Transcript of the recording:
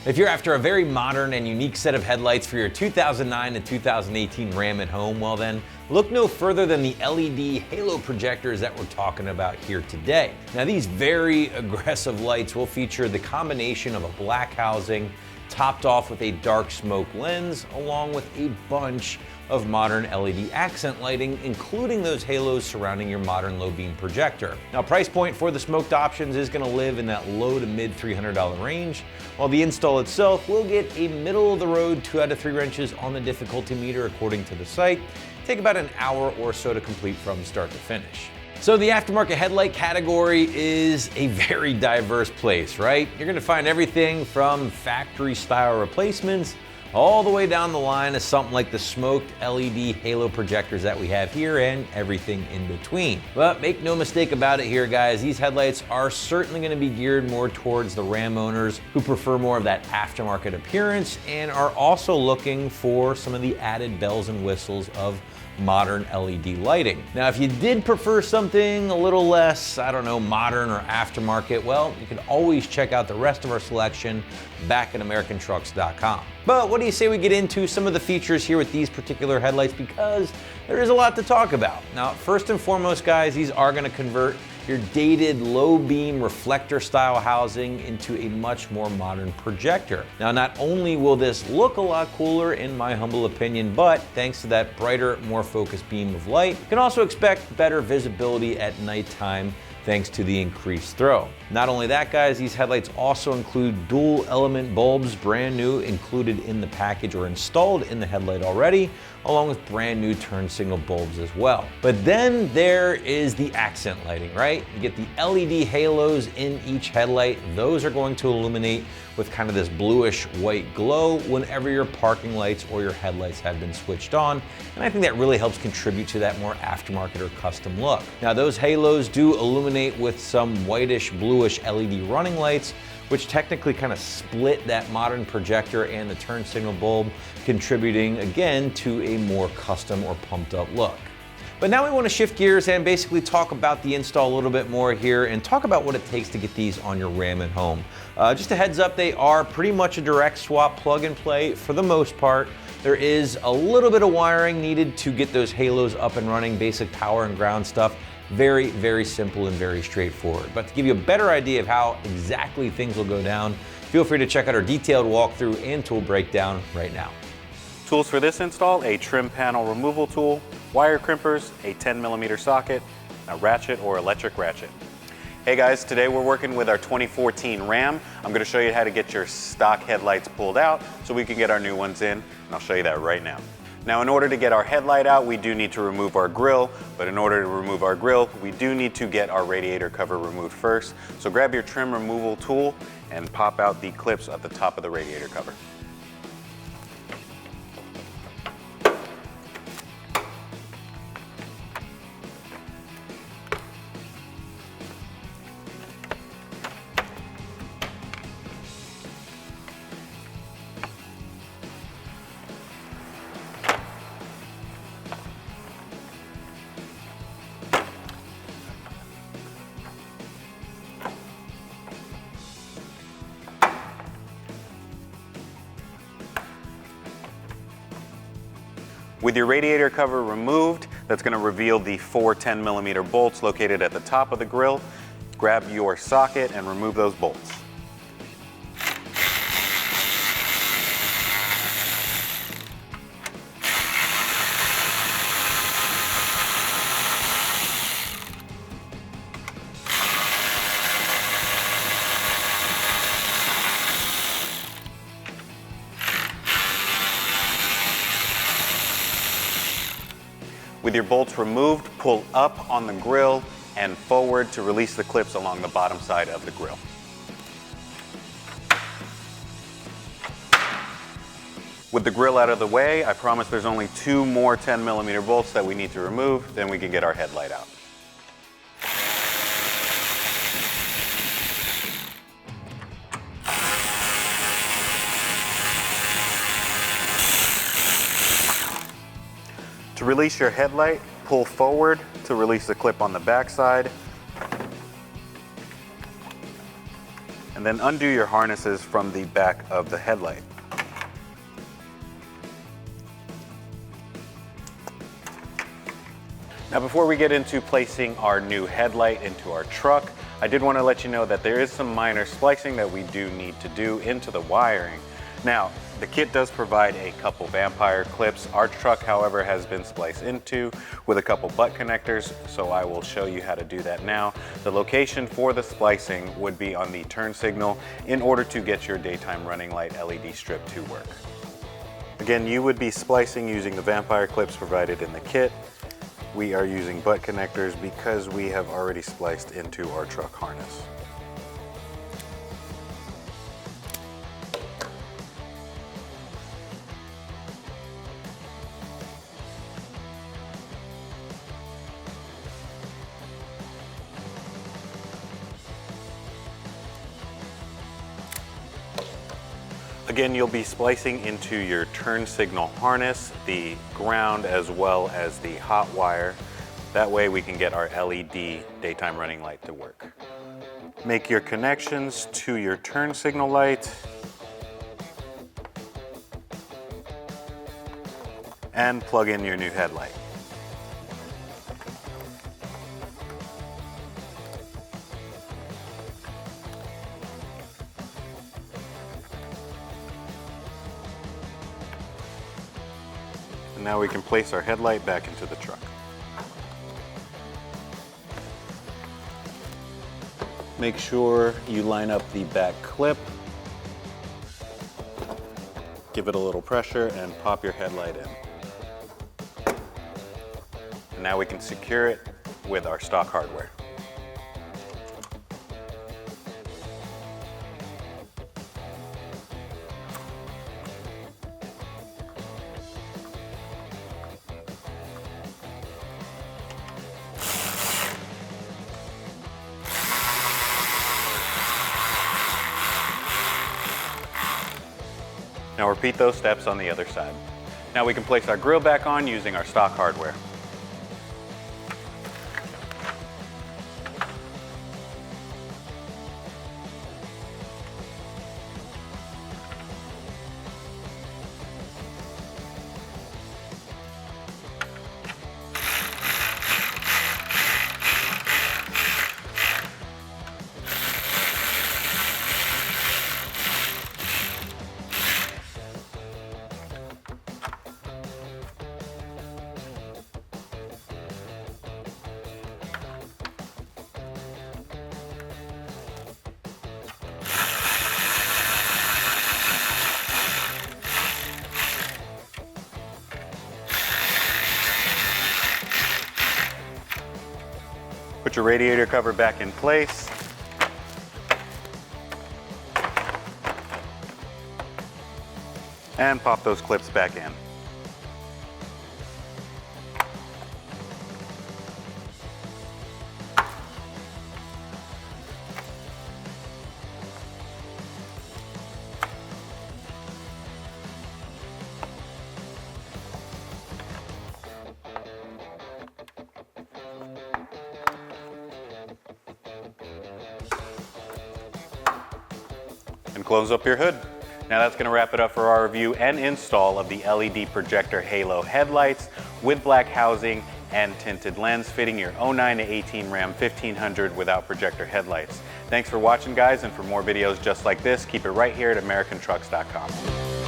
If you're after a very modern and unique set of headlights for your 2009 to 2018 Ram at home, well then, look no further than the LED halo projectors that we're talking about here today. Now these very aggressive lights will feature the combination of a black housing topped off with a dark smoke lens, along with a bunch of modern LED accent lighting, including those halos surrounding your modern low beam projector. Now, price point for the smoked options is going to live in that low to mid $300 range, while the install itself will get a middle of the road 2 out of 3 wrenches on the difficulty meter according to the site. Take about an hour or so to complete from start to finish. So the aftermarket headlight category is a very diverse place, right? You're gonna find everything from factory style replacements all the way down the line to something like the smoked LED halo projectors that we have here and everything in between. But make no mistake about it here, guys, these headlights are certainly gonna be geared more towards the Ram owners who prefer more of that aftermarket appearance and are also looking for some of the added bells and whistles of modern LED lighting. Now, if you did prefer something a little less, I don't know, modern or aftermarket, well, you can always check out the rest of our selection back at AmericanTrucks.com. But what do you say we get into some of the features here with these particular headlights, because there is a lot to talk about. Now, first and foremost, guys, these are going to convert your dated low beam reflector style housing into a much more modern projector. Now, not only will this look a lot cooler in my humble opinion, but thanks to that brighter, more focused beam of light, you can also expect better visibility at nighttime thanks to the increased throw. Not only that, guys, these headlights also include dual element bulbs, brand new, included in the package or installed in the headlight already, along with brand new turn signal bulbs as well. But then there is the accent lighting, right? You get the LED halos in each headlight. Those are going to illuminate with kind of this bluish white glow whenever your parking lights or your headlights have been switched on. And I think that really helps contribute to that more aftermarket or custom look. Now, those halos do illuminate with some whitish, bluish LED running lights, which technically kind of split that modern projector and the turn signal bulb, contributing again to a more custom or pumped up look. But now we want to shift gears and basically talk about the install a little bit more here and talk about what it takes to get these on your Ram at home. Just a heads up, they are pretty much a direct swap plug and play for the most part. There is a little bit of wiring needed to get those halos up and running, basic power and ground stuff. Very, very simple and very straightforward. But to give you a better idea of how exactly things will go down, feel free to check out our detailed walkthrough and tool breakdown right now. Tools for this install: a trim panel removal tool, wire crimpers, a 10mm socket, a ratchet or electric ratchet. Hey guys, today we're working with our 2014 Ram. I'm going to show you how to get your stock headlights pulled out so we can get our new ones in, and I'll show you that right now. Now, in order to get our headlight out, we do need to remove our grille, but in order to remove our grille, we do need to get our radiator cover removed first. So grab your trim removal tool and pop out the clips at the top of the radiator cover. With your radiator cover removed, that's going to reveal the 4 10mm bolts located at the top of the grille. Grab your socket and remove those bolts. With your bolts removed, pull up on the grille and forward to release the clips along the bottom side of the grille. With the grille out of the way, I promise there's only 2 more 10mm bolts that we need to remove, then we can get our headlight out. To release your headlight, pull forward to release the clip on the back side, and and then undo your harnesses from the back of the headlight. Now before we get into placing our new headlight into our truck, I did want to let you know that there is some minor splicing that we do need to do into the wiring. Now, the kit does provide a couple Vampire clips. Our truck, however, has been spliced into with a couple butt connectors, so I will show you how to do that now. The location for the splicing would be on the turn signal in order to get your daytime running light LED strip to work. Again, you would be splicing using the Vampire clips provided in the kit. We are using butt connectors because we have already spliced into our truck harness. Again, you'll be splicing into your turn signal harness, the ground, as well as the hot wire. That way we can get our LED daytime running light to work. Make your connections to your turn signal light and plug in your new headlight. And now we can place our headlight back into the truck. Make sure you line up the back clip, give it a little pressure, and pop your headlight in. And now we can secure it with our stock hardware. Now repeat those steps on the other side. Now we can place our grill back on using our stock hardware. Put your radiator cover back in place. And pop those clips back in. And close up your hood. Now that's going to wrap it up for our review and install of the LED projector halo headlights with black housing and tinted lens fitting your 09 to 18 Ram 1500 without projector headlights. Thanks for watching, guys, and for more videos just like this, keep it right here at AmericanTrucks.com.